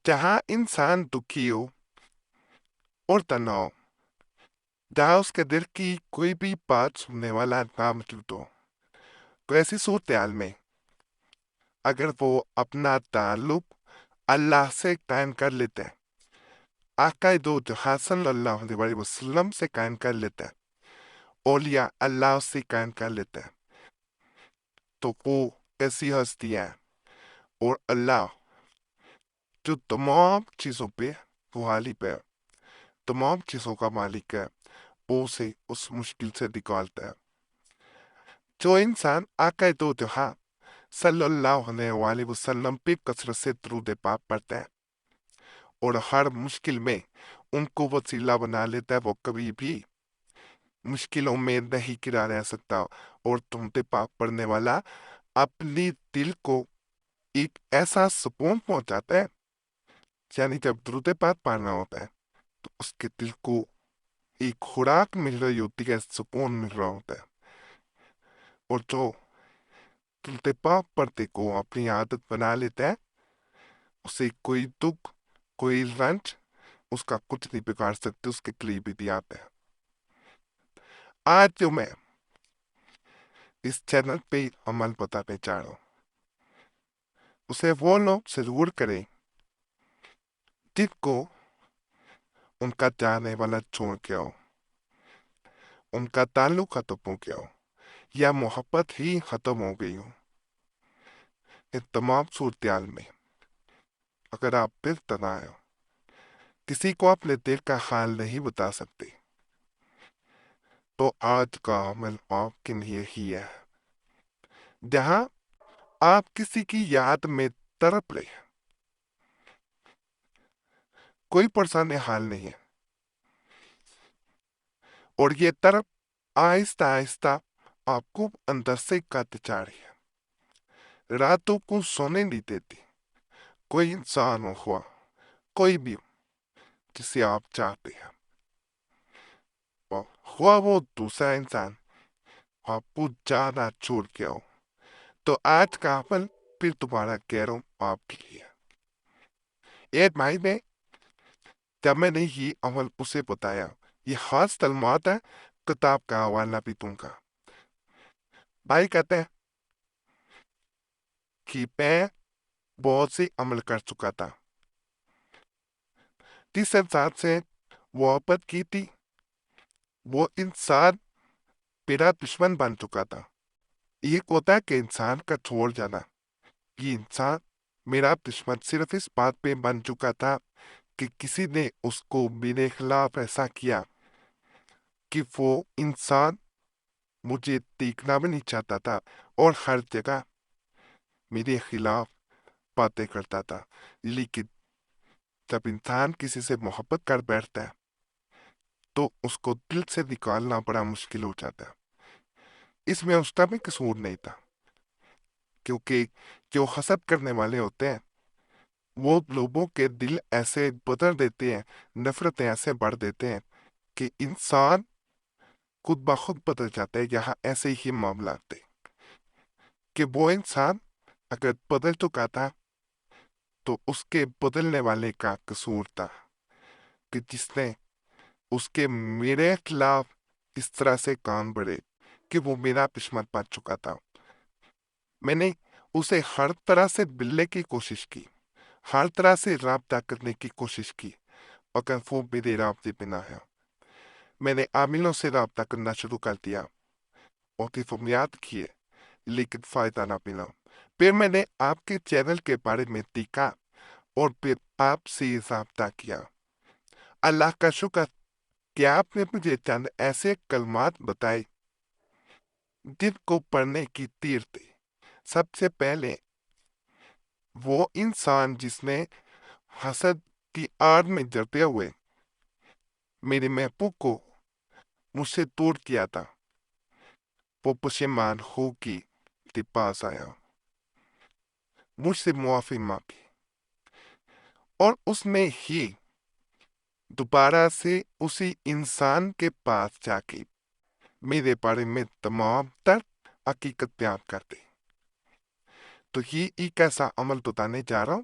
جہاں انسان دکھی ہو اور تنہا ہو، جہاں اس کے دل کی کوئی بھی بات سننے والا نہ موجود ہو، تو ایسی صورتحال میں اگر وہ اپنا تعلق اللہ سے قائم کر لیتے ہیں، آقا دو جہاں صلی اللہ علیہ وسلم سے قائم کر لیتے ہیں، اولیاء اللہ سے قائم کر لیتے ہیں، تو وہ ایسی ہستی ہے اور اللہ جو تمام چیزوں پہ غالب ہے، تمام چیزوں کا مالک ہے، وہ اسے اس مشکل سے نکالتا ہے۔ جو انسان آقا دو جہاں صلی اللہ علیہ وآلہ وسلم پہ کثرت سے درود پاک پڑھتا ہے اور ہر مشکل میں ان کو وسیلہ بنا لیتا ہے، وہ کبھی بھی مشکلوں میں نہیں گرا رہ سکتا، اور درود پاک پڑھنے والا اپنی دل کو ایک ایسا سکون پہنچاتا ہے، یعنی جب درود پاک پڑھنا ہوتا ہے تو اس کے دل کو ایک خوراک مل رہی ہوتی ہے، سکون مل رہا ہوتا ہے، اور جو درود پاک پڑھتے کو اپنی عادت بنا لیتا ہے، اسے کوئی دکھ، کوئی رنج اس کا کچھ نہیں بگاڑ سکتے، اس کے قریب بھی آتے ہیں۔ آج جو میں اس چینل پہ عمل بتانے چاہ رہا ہوں، اسے وہ لوگ ضرور کریں جن کو ان کا جانے والا چھوڑ گیا ہو، ان کا تعلق ختم ہو گیا ہو، یا محبت ہی ختم ہو گئی ہو۔ ان تمام صورتحال میں اگر آپ دل تنہا ہو، کسی کو اپنے دل کا حال نہیں بتا سکتے، تو آج کا عمل آپ کے لیے ہی ہے۔ جہاں آپ کسی کی یاد میں تڑپ رہے ہیں، کوئی پریشان حال نہیں ہے، اور یہ تڑپ آہستہ آہستہ آپ کو اندر سے کاٹے جا رہی ہے، راتوں کو سونے نہیں دیتی۔ کوئی انسان ہوا، کوئی بھی جسے آپ چاہتے ہیں، ہوا وہ دوسرا انسان آپ کو زیادہ چھوڑ گیا ہو، تو آج کا عمل پھر دوبارہ کہہ رہا ہوں آپ کے لیے۔ ایک بھائی نے جب میں نے یہ عمل اسے بتایا، یہ خاص تعلیمات ہے، کتاب کا حوالہ بھی دوں گا۔ بھائی کہتے ہیں کہ میں بہت سے عمل کر چکا تھا، جس انسان سے محبت کی تھی وہ انسان میرا دشمن بن چکا تھا۔ ایک ہوتا ہے کہ انسان کا چھوڑ جانا، یہ انسان میرا دشمن صرف اس بات پہ بن چکا تھا کہ کسی نے اس کو میرے خلاف ایسا کیا کہ وہ انسان مجھے دیکھنا بھی نہیں چاہتا تھا اور ہر جگہ میرے خلاف باتیں کرتا تھا۔ لیکن جب انسان کسی سے محبت کر بیٹھتا ہے تو اس کو دل سے نکالنا بڑا مشکل ہو جاتا ہے۔ اس میں اس کا بھی قصور نہیں تھا، کیونکہ جو حسد کرنے والے ہوتے ہیں وہ لوگوں کے دل ایسے بدل دیتے ہیں، نفرتیں ایسے بڑھ دیتے ہیں کہ انسان خود بخود بدل جاتا ہے۔ یہاں ایسے ہی معاملات تھے کہ وہ انسان اگر بدل چکا تھا تو اس کے بدلنے والے کا قصور تھا، کہ جس نے اس کے میرے خلاف اس طرح سے کام بڑھے کہ وہ میرا دشمن بن چکا تھا۔ میں نے اسے ہر طرح سے ملنے کی کوشش کی، ہر طرح سے رابطہ کرنے کی کوشش کی، مگر وہ میرے رابطے پہ نہ ہے۔ میں نے عاملوں سے رابطہ کرنا شروع کر دیا، موٹیفومیات کیے، لیکن فائدہ نہ ملا۔ پھر میں نے آپ کے چینل کے بارے میں دیکھا اور پھر آپ سے رابطہ کیا۔ اللہ کا شکر کہ آپ نے مجھے چند ایسے کلمات بتائے جن کو پڑھنے کی تیر تھی۔ سب سے پہلے وہ انسان جس نے حسد کی آڑ میں جڑتے ہوئے میرے محبوب کو مجھ سے دور کیا تھا، وہ پشیمان ہو کے میرے پاس آیا، مجھ سے معافی مانگی، اور اس نے ہی دوبارہ سے اسی انسان کے پاس جا کے میرے بارے میں تمام تر حقیقت بیان کر دی۔ تو یہ ایک ایسا عمل بتانے جا رہا ہوں